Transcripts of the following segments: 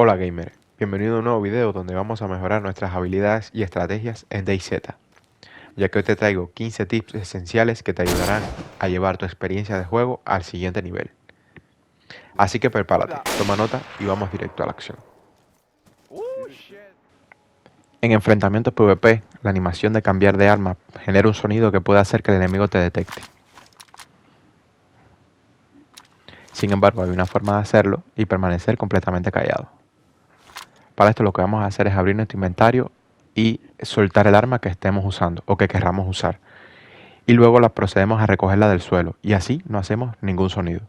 Hola gamer, bienvenido a un nuevo video donde vamos a mejorar nuestras habilidades y estrategias en DayZ, ya que hoy te traigo 15 tips esenciales que te ayudarán a llevar tu experiencia de juego al siguiente nivel. Así que prepárate, toma nota y vamos directo a la acción. En enfrentamientos PvP, la animación de cambiar de arma genera un sonido que puede hacer que el enemigo te detecte. Sin embargo, hay una forma de hacerlo y permanecer completamente callado. Para esto lo que vamos a hacer es abrir nuestro inventario y soltar el arma que estemos usando o que querramos usar. Y luego la procedemos a recogerla del suelo y así no hacemos ningún sonido.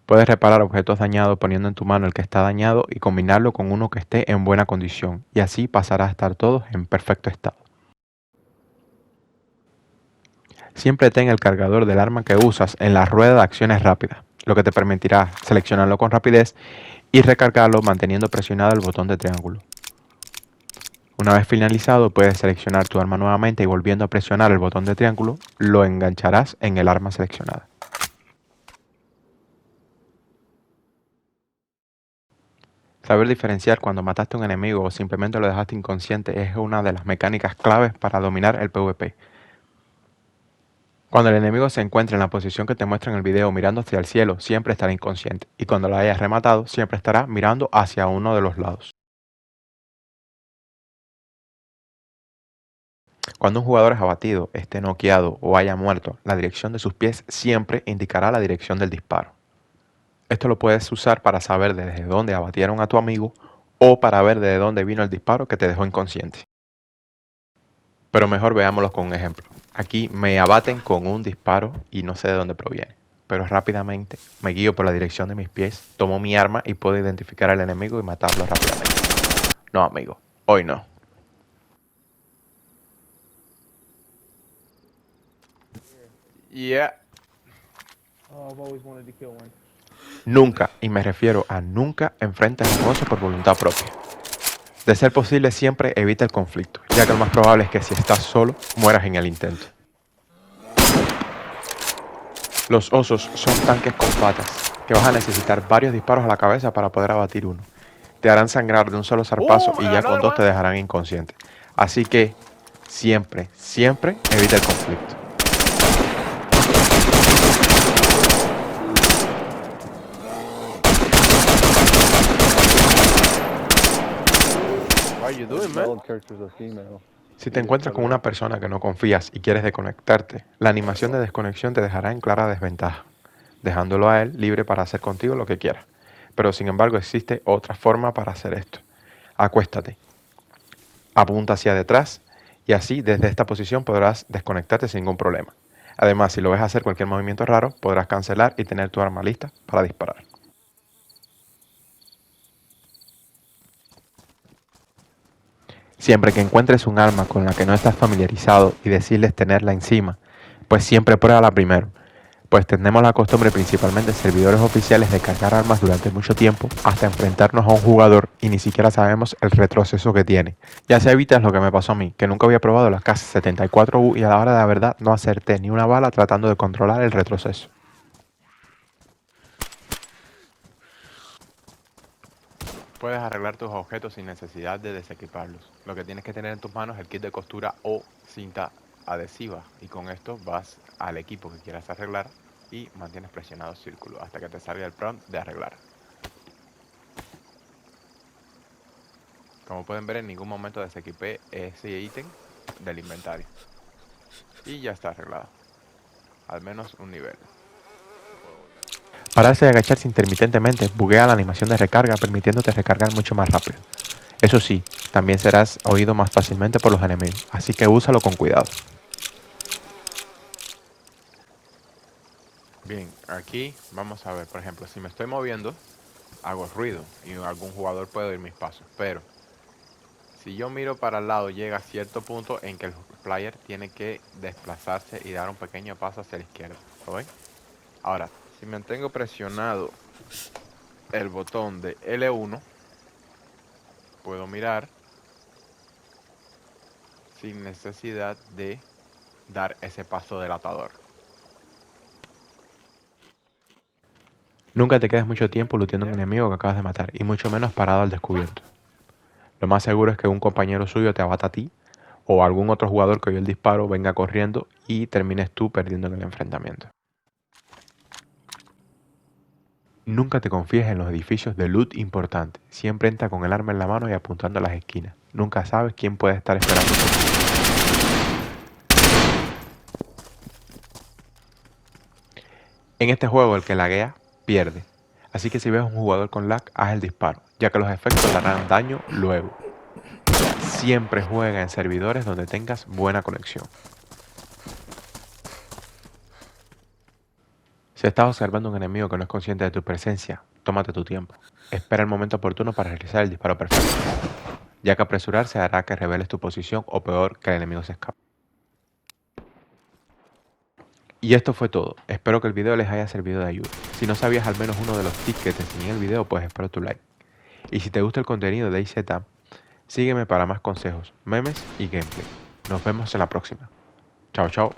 Puedes reparar objetos dañados poniendo en tu mano el que está dañado y combinarlo con uno que esté en buena condición y así pasará a estar todos en perfecto estado. Siempre ten el cargador del arma que usas en la rueda de acciones rápidas, lo que te permitirá seleccionarlo con rapidez y recargarlo manteniendo presionado el botón de triángulo. Una vez finalizado, puedes seleccionar tu arma nuevamente y volviendo a presionar el botón de triángulo, lo engancharás en el arma seleccionada. Saber diferenciar cuando mataste a un enemigo o simplemente lo dejaste inconsciente es una de las mecánicas claves para dominar el PvP. Cuando el enemigo se encuentre en la posición que te muestra en el video mirando hacia el cielo, siempre estará inconsciente, y cuando lo hayas rematado, siempre estará mirando hacia uno de los lados. Cuando un jugador es abatido, esté noqueado o haya muerto, la dirección de sus pies siempre indicará la dirección del disparo. Esto lo puedes usar para saber desde dónde abatieron a tu amigo o para ver desde dónde vino el disparo que te dejó inconsciente. Pero mejor veámoslo con un ejemplo. Aquí me abaten con un disparo y no sé de dónde proviene. Pero rápidamente me guío por la dirección de mis pies, tomo mi arma y puedo identificar al enemigo y matarlo rápidamente. No, amigo, hoy no. Yeah. Nunca, y me refiero a nunca, enfrentes un oso por voluntad propia. De ser posible, siempre evita el conflicto, ya que lo más probable es que si estás solo, mueras en el intento. Los osos son tanques con patas, que vas a necesitar varios disparos a la cabeza para poder abatir uno. Te harán sangrar de un solo zarpazo y ya con Another dos te one. dejarán inconsciente. Así que siempre, siempre evita el conflicto. What are you doing, man? Si te encuentras con una persona que no confías y quieres desconectarte, la animación de desconexión te dejará en clara desventaja, dejándolo a él libre para hacer contigo lo que quiera. Pero sin embargo existe otra forma para hacer esto. Acuéstate, apunta hacia detrás y así desde esta posición podrás desconectarte sin ningún problema. Además, si lo ves hacer cualquier movimiento raro, podrás cancelar y tener tu arma lista para disparar. Siempre que encuentres un arma con la que no estás familiarizado y decides tenerla encima, pues siempre pruébala primero, pues tenemos la costumbre principalmente en servidores oficiales de cargar armas durante mucho tiempo hasta enfrentarnos a un jugador y ni siquiera sabemos el retroceso que tiene. Ya se evita lo que me pasó a mí, que nunca había probado la K-74U y a la hora de la verdad no acerté ni una bala tratando de controlar el retroceso. Puedes arreglar tus objetos sin necesidad de desequiparlos. Lo que tienes que tener en tus manos es el kit de costura o cinta adhesiva y con esto vas al equipo que quieras arreglar y mantienes presionado el círculo hasta que te salga el prompt de arreglar. Como pueden ver, en ningún momento desequipé ese ítem del inventario y ya está arreglado, al menos un nivel. Pararse y agacharse intermitentemente buguea la animación de recarga permitiéndote recargar mucho más rápido. Eso sí, también serás oído más fácilmente por los enemigos, así que úsalo con cuidado. Bien, aquí vamos a ver, por ejemplo, si me estoy moviendo, hago ruido y algún jugador puede oír mis pasos, pero si yo miro para el lado llega a cierto punto en que el player tiene que desplazarse y dar un pequeño paso hacia la izquierda, ¿lo ven? Ahora, si mantengo presionado el botón de L1, puedo mirar sin necesidad de dar ese paso delatador. Nunca te quedes mucho tiempo looteando a un enemigo que acabas de matar, y mucho menos parado al descubierto. Lo más seguro es que un compañero suyo te abata a ti, o algún otro jugador que oyó el disparo venga corriendo y termines tú perdiendo en el enfrentamiento. Nunca te confíes en los edificios de loot importante. Siempre entra con el arma en la mano y apuntando a las esquinas. Nunca sabes quién puede estar esperando por ti. En este juego el que laguea, pierde. Así que si ves a un jugador con lag, haz el disparo, ya que los efectos le harán daño luego. Siempre juega en servidores donde tengas buena conexión. Si estás observando a un enemigo que no es consciente de tu presencia, tómate tu tiempo. Espera el momento oportuno para realizar el disparo perfecto, ya que apresurarse hará que reveles tu posición o peor, que el enemigo se escape. Y esto fue todo. Espero que el video les haya servido de ayuda. Si no sabías al menos uno de los tips que te enseñé en el video, pues espero tu like. Y si te gusta el contenido de IZ, sígueme para más consejos, memes y gameplay. Nos vemos en la próxima. Chao, chao.